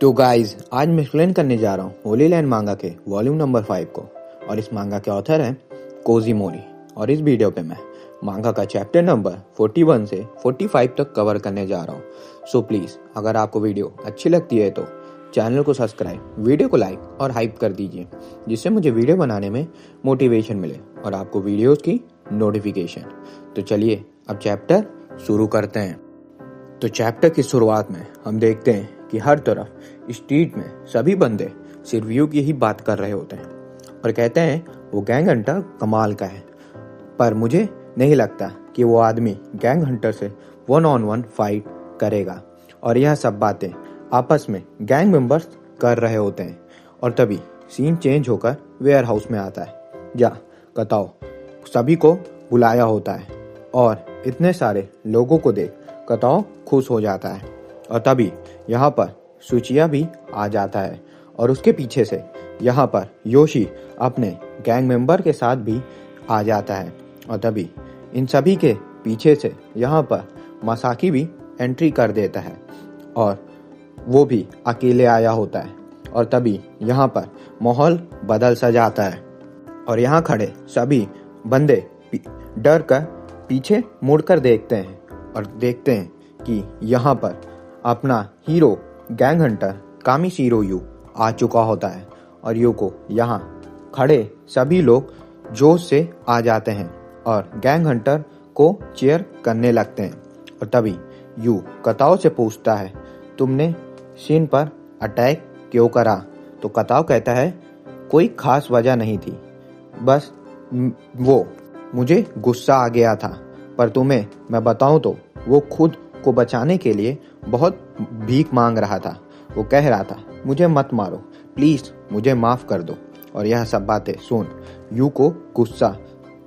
तो गाइज आज मैं एक्सप्लेन करने जा रहा हूँ होली लैंड मांगा के वॉल्यूम नंबर 5 को। और इस मांगा के ऑथर हैं कोजी मोरी। और इस वीडियो पे मैं मांगा का चैप्टर नंबर 41 से 45 तक कवर करने जा रहा हूँ। सो प्लीज़ अगर आपको वीडियो अच्छी लगती है तो चैनल को सब्सक्राइब, वीडियो को लाइक और हाइप कर दीजिए, जिससे मुझे वीडियो बनाने में मोटिवेशन मिले और आपको वीडियोज़ की नोटिफिकेशन। तो चलिए अब चैप्टर शुरू करते हैं। तो चैप्टर की शुरुआत में हम देखते हैं कि हर तरफ स्ट्रीट में सभी बंदे सिर्फ यू की ही बात कर रहे होते हैं और कहते हैं वो गैंग हंटर कमाल का है, पर मुझे नहीं लगता कि वो आदमी गैंग हंटर से 1-on-1 फाइट करेगा। और यह सब बातें आपस में गैंग मेंबर्स कर रहे होते हैं और तभी सीन चेंज होकर वेयर हाउस में आता है, जहाँ कताओ सभी को बुलाया होता है और इतने सारे लोगों को देख कताओ खुश हो जाता है। और तभी यहाँ पर सुचिया भी आ जाता है और उसके पीछे से यहाँ पर योशी अपने गैंग मेंबर के साथ भी आ जाता है। और तभी इन सभी के पीछे से यहाँ पर मसाकी भी एंट्री कर देता है और वो भी अकेले आया होता है। और तभी यहाँ पर माहौल बदल सा जाता है और यहाँ खड़े सभी बंदे डर कर पीछे मुड़कर देखते हैं और देखते हैं कि यहाँ पर अपना हीरो गैंग हंटर कामिशीरो यू आ चुका होता है। और यू को यहाँ खड़े सभी लोग जोश से आ जाते हैं और गैंग हंटर को चीयर करने लगते हैं। और तभी यू कताओ से पूछता है, तुमने शिन पर अटैक क्यों करा? तो कताओ कहता है, कोई खास वजह नहीं थी, बस वो मुझे गुस्सा आ गया था। पर तुम्हें मैं बताऊं तो वो खुद को बचाने के लिए बहुत भीख मांग रहा था। वो कह रहा था, मुझे मत मारो प्लीज, मुझे माफ कर दो। और यह सब बातें सुन यू को गुस्सा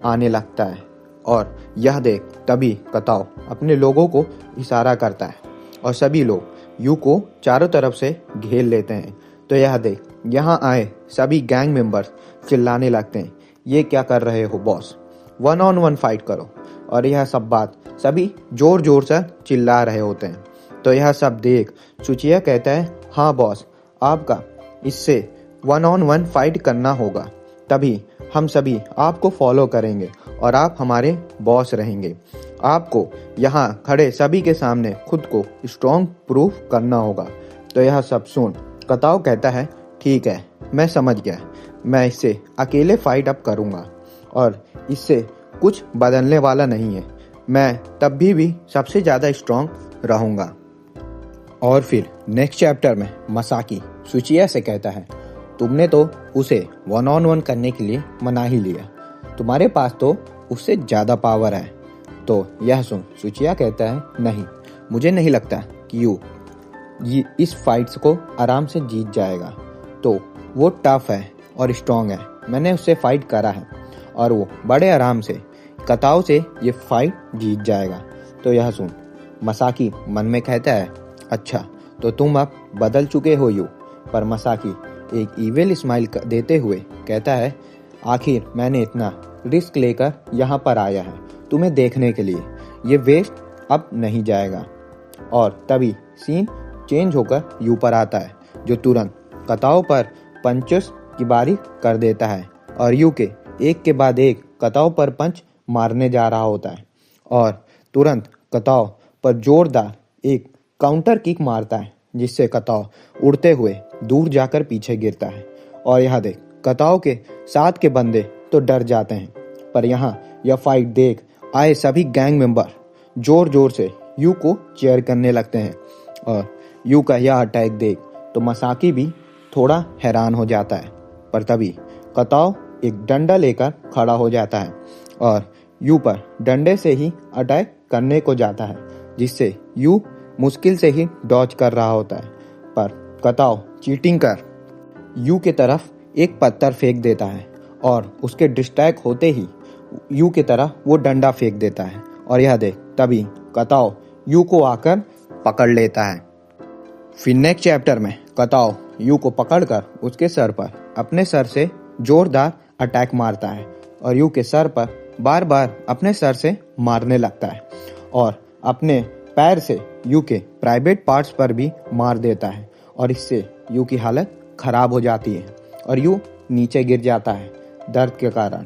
आने लगता है और यह देख तभी कताओ अपने लोगों को इशारा करता है और सभी लोग यू को चारों तरफ से घेर लेते हैं। तो यह देख यहाँ आए सभी गैंग मेंबर्स चिल्लाने लगते हैं, ये क्या कर रहे हो बॉस, 1-on-1 फाइट करो। और यह सब बात सभी जोर जोर से चिल्ला रहे होते हैं। तो यह सब देख सुचिया कहता है, हाँ बॉस, आपका इससे 1-on-1 फाइट करना होगा, तभी हम सभी आपको फॉलो करेंगे और आप हमारे बॉस रहेंगे। आपको यहाँ खड़े सभी के सामने खुद को स्ट्रॉन्ग प्रूफ करना होगा। तो यह सब सुन कताओ कहता है, ठीक है मैं समझ गया, मैं इससे अकेले फाइट अप करूँगा और इससे कुछ बदलने वाला नहीं है, मैं तब भी सबसे ज़्यादा स्ट्रॉन्ग रहूँगा। और फिर नेक्स्ट चैप्टर में मसाकी सुचिया से कहता है, तुमने तो उसे 1-on-1 करने के लिए मना ही लिया, तुम्हारे पास तो उससे ज़्यादा पावर है। तो यह सुन सुचिया कहता है, नहीं मुझे नहीं लगता कि ये इस फाइट्स को आराम से जीत जाएगा। तो वो टफ है और स्ट्रॉन्ग है, मैंने उससे फाइट करा है और वो बड़े आराम से कताओ से ये फाइट जीत जाएगा। तो यह सुन मसाकी मन में कहता है, अच्छा तो तुम अब बदल चुके हो यू। पर मसाकी एक इविल स्माइल देते हुए कहता है, आखिर मैंने इतना रिस्क लेकर यहाँ पर आया है तुम्हें देखने के लिए, ये वेस्ट अब नहीं जाएगा। और तभी सीन चेंज होकर यू पर आता है, जो तुरंत कताओ पर पंचेस की बारी कर देता है और यू के एक के बाद एक कताओ पर पंच मारने जा रहा होता है और तुरंत कताओ पर जोरदार एक काउंटर किक मारता है, जिससे कताओ उड़ते हुए दूर जाकर पीछे गिरता है। और यह देख कताओ के साथ के बंदे तो डर जाते हैं, पर यहाँ यह फाइट देख आए सभी गैंग मेंबर जोर जोर से यू को चीयर करने लगते हैं। और यू का यह अटैक देख तो मसाकी भी थोड़ा हैरान हो जाता है, पर तभी कताओ एक डंडा लेकर खड़ा हो जाता है और यू पर डंडे से ही अटैक करने को जाता है, जिससे यू मुश्किल से ही डॉज कर रहा होता है। पर कताओ चीटिंग कर यू के तरफ एक पत्थर फेंक देता है और उसके डिस्ट्रैक्ट होते ही यू की तरफ वो डंडा फेंक देता है। और यह देख तभी कताओ यू को आकर पकड़ लेता है। फिर नेक्स्ट चैप्टर में कताओ यू को पकड़कर उसके सर पर अपने सर से जोरदार अटैक मारता है और यू के सर पर बार बार अपने सर से मारने लगता है और अपने पैर से यू के प्राइवेट पार्ट्स पर भी मार देता है। और इससे यू की हालत खराब हो जाती है और यू नीचे गिर जाता है दर्द के कारण।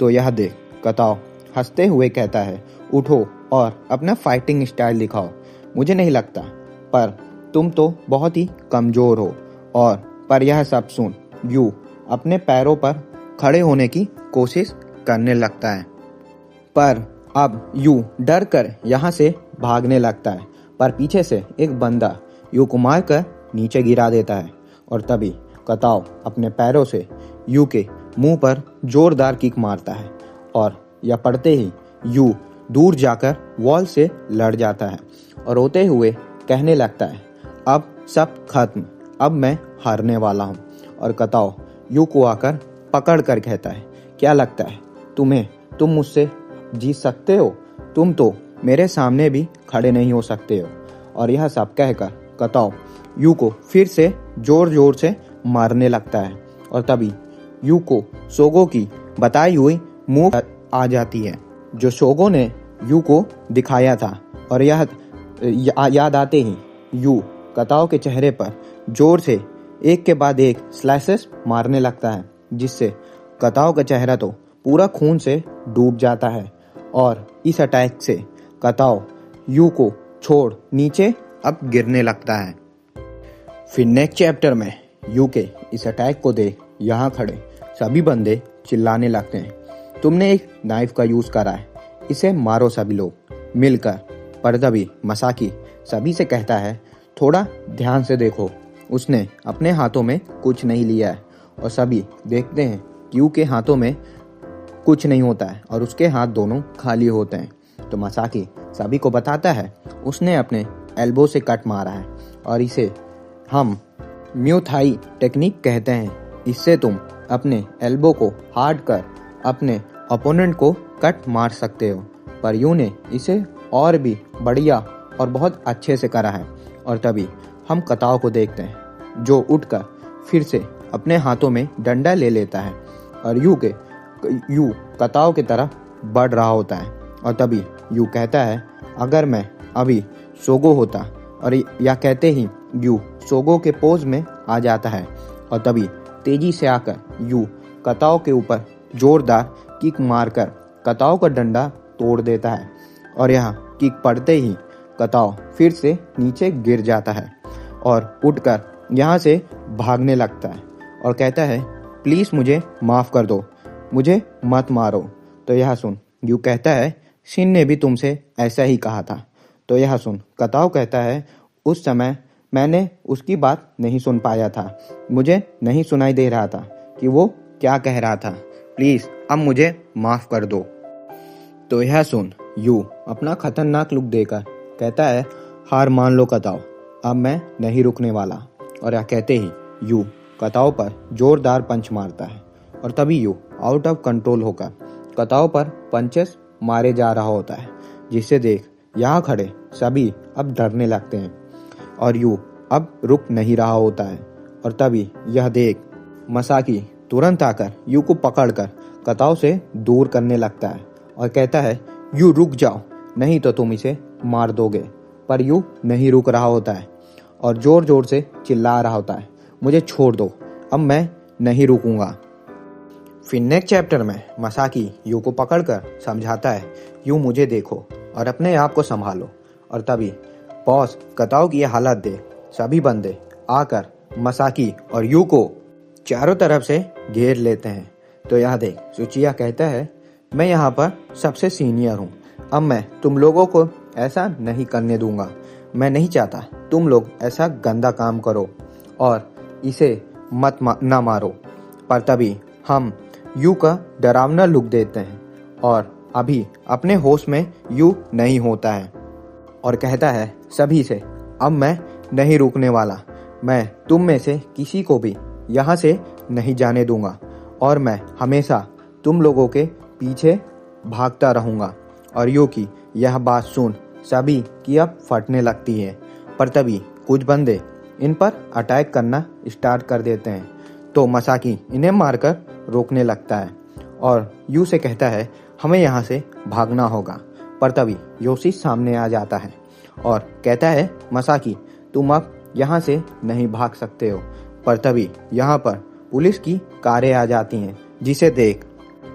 तो यह देख कताओ हंसते हुए कहता है, उठो और अपना फाइटिंग स्टाइल दिखाओ। मुझे नहीं लगता, पर तुम तो बहुत ही कमजोर हो। और पर यह सब सुन यू अपने पैरों पर खड़े होने की कोशिश करने लगता है, पर अब यू डर कर यहाँ से भागने लगता है। पर पीछे से एक बंदा यू को मारकर नीचे गिरा देता है और तभी कताओ अपने पैरों से यू के मुंह पर जोरदार किक मारता है और यह पड़ते ही यू दूर जाकर वॉल से लड़ जाता है और रोते हुए कहने लगता है, अब सब खत्म, अब मैं हारने वाला हूँ। और कताओ यू को आकर पकड़ कर कहता है, क्या लगता है तुम मुझसे जीत सकते हो? तुम तो मेरे सामने भी खड़े नहीं हो सकते हो। और यह सब कहकर कताओ यू को फिर से जोर जोर से मारने लगता है और तभी यू को सोगो की बताई हुई मूव आ जाती है जो सोगो ने यू को दिखाया था। और यह याद आते ही यू कताओ के चेहरे पर जोर से एक के बाद एक स्लाइसेस मारने लगता है, जिससे कताओ का चेहरा तो पूरा खून से डूब जाता है। और इस अटैक से कताओ यू को छोड़ नीचे अब गिरने लगता है। फिर नेक्स्ट चैप्टर में यू के इस अटैक को देख यहाँ खड़े सभी बंदे चिल्लाने लगते हैं, तुमने एक नाइफ का यूज करा है, इसे मारो सभी लोग मिलकर। पर तभी मसाकी सभी से कहता है, थोड़ा ध्यान से देखो, उसने अपने हाथों में कुछ नहीं लिया है। और सभी देखते हैं कि यू के हाथों में कुछ नहीं होता है और उसके हाथ दोनों खाली होते हैं। तो मसाकी सभी को बताता है, उसने अपने एल्बो से कट मारा है और इसे हम म्यूथाई टेक्निक कहते हैं। इससे तुम अपने एल्बो को हार्ड कर अपने ओपोनेंट को कट मार सकते हो। पर यू ने इसे और भी बढ़िया और बहुत अच्छे से करा है। और तभी हम कताओ को देखते हैं जो उठकर फिर से अपने हाथों में डंडा ले लेता है और यू कताओ की तरफ बढ़ रहा होता है। और तभी यू कहता है, अगर मैं अभी सोगो होता, और यह कहते ही यू सोगो के पोज में आ जाता है और तभी तेजी से आकर यू कताओ के ऊपर जोरदार किक मारकर कताओ का डंडा तोड़ देता है। और यह किक पड़ते ही कताओ फिर से नीचे गिर जाता है और उठकर यहाँ से भागने लगता है और कहता है, प्लीज मुझे माफ कर दो, मुझे मत मारो। तो यह सुन यू कहता है, शिन ने भी तुमसे ऐसा ही कहा था। तो यह सुन कताओ कहता है, उस समय मैंने उसकी बात नहीं सुन पाया था, मुझे नहीं सुनाई दे रहा था कि वो क्या कह रहा था, प्लीज अब मुझे माफ कर दो। तो यह सुन यू अपना खतरनाक लुक देकर कहता है, हार मान लो कताओ, अब मैं नहीं रुकने वाला। और यह कहते ही यू कताओ पर जोरदार पंच मारता है और तभी यू आउट ऑफ कंट्रोल होकर कताओ पर पंचेस मारे जा रहा होता है, जिसे देख यहाँ खड़े सभी अब डरने लगते हैं और यू अब रुक नहीं रहा होता है। और तभी यह देख मसाकी तुरंत आकर यू को पकड़कर कताओ से दूर करने लगता है और कहता है, यू रुक जाओ, नहीं तो तुम इसे मार दोगे। पर यू नहीं रुक रहा होता है और जोर जोर से चिल्ला रहा होता है, मुझे छोड़ दो, अब मैं नहीं रुकूंगा। फिर नेक्स्ट चैप्टर में मसाकी यू को पकड़कर समझाता है, यू मुझे देखो और अपने आप को संभालो। और तभी बॉस कताओ की हालत देख सभी बंदे आकर मसाकी और यू को चारों तरफ से घेर लेते हैं। तो यह देख सुचिया कहता है, मैं यहाँ पर सबसे सीनियर हूँ, अब मैं तुम लोगों को ऐसा नहीं करने दूंगा। मैं नहीं चाहता तुम लोग ऐसा गंदा काम करो और इसे ना मारो। पर तभी हम यू का डरावना लुक देते हैं और अभी अपने होश में यू नहीं होता है और कहता है सभी से, अब मैं नहीं रुकने वाला, मैं तुम में से किसी को भी यहाँ से नहीं जाने दूंगा और मैं हमेशा तुम लोगों के पीछे भागता रहूंगा। और यू की यह बात सुन सभी की अब फटने लगती है। पर तभी कुछ बंदे इन पर अटैक करना स्टार्ट कर देते हैं। तो मसाकी इन्हें मारकर रोकने लगता है और यू से कहता है, हमें यहाँ से भागना होगा। पर तभी योशी सामने आ जाता है और कहता है, मसाकी तुम अब यहाँ से नहीं भाग सकते हो। पर तभी यहाँ पर पुलिस की कारें आ जाती हैं, जिसे देख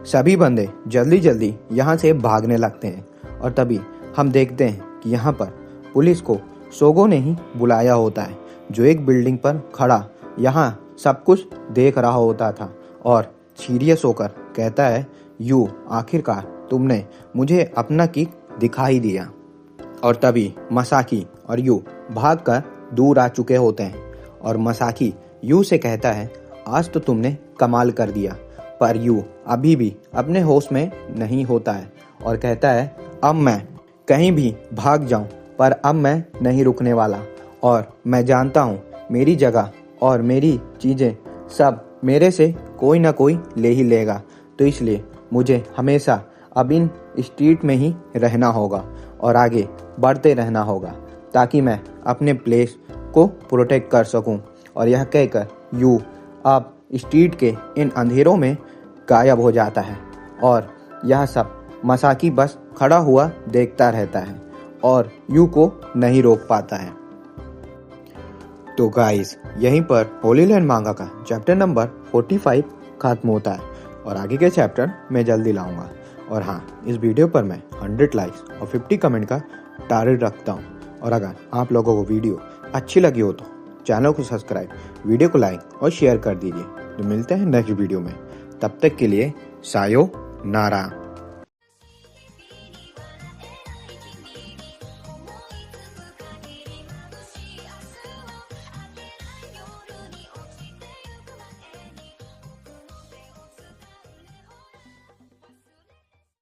सभी बंदे जल्दी जल्दी यहाँ से भागने लगते हैं। और तभी हम देखते हैं कि यहाँ पर पुलिस को सोगो ने ही बुलाया होता है, जो एक बिल्डिंग पर खड़ा यहाँ सब कुछ देख रहा होता था और सीरियस होकर कहता है, यू आखिरकार तुमने मुझे अपना किक दिखा ही दिया। और तभी मसाकी और यू भागकर दूर आ चुके होते हैं और मसाकी यू से कहता है, आज तो तुमने कमाल कर दिया। पर यू अभी भी अपने होश में नहीं होता है और कहता है, अब मैं कहीं भी भाग जाऊं, पर अब मैं नहीं रुकने वाला और मैं जानता हूं मेरी जगह और मेरी चीज़ें सब मेरे से कोई ना कोई ले ही लेगा, तो इसलिए मुझे हमेशा अब इन स्ट्रीट में ही रहना होगा और आगे बढ़ते रहना होगा, ताकि मैं अपने प्लेस को प्रोटेक्ट कर सकूं। और यह कहकर यू अब स्ट्रीट के इन अंधेरों में गायब हो जाता है और यह सब मसाकी बस खड़ा हुआ देखता रहता है और यू को नहीं रोक पाता है। तो गाइस, यहीं पर होली लैंड मांगा का चैप्टर नंबर 45 खत्म होता है और आगे के चैप्टर मैं जल्दी लाऊंगा। और हाँ, इस वीडियो पर मैं 100 लाइक्स और 50 कमेंट का टारगेट रखता हूँ। और अगर आप लोगों को वीडियो अच्छी लगी हो तो चैनल को सब्सक्राइब, वीडियो को लाइक और शेयर कर दीजिए। तो मिलते हैं नेक्स्ट वीडियो में, तब तक के लिए सायोनारा।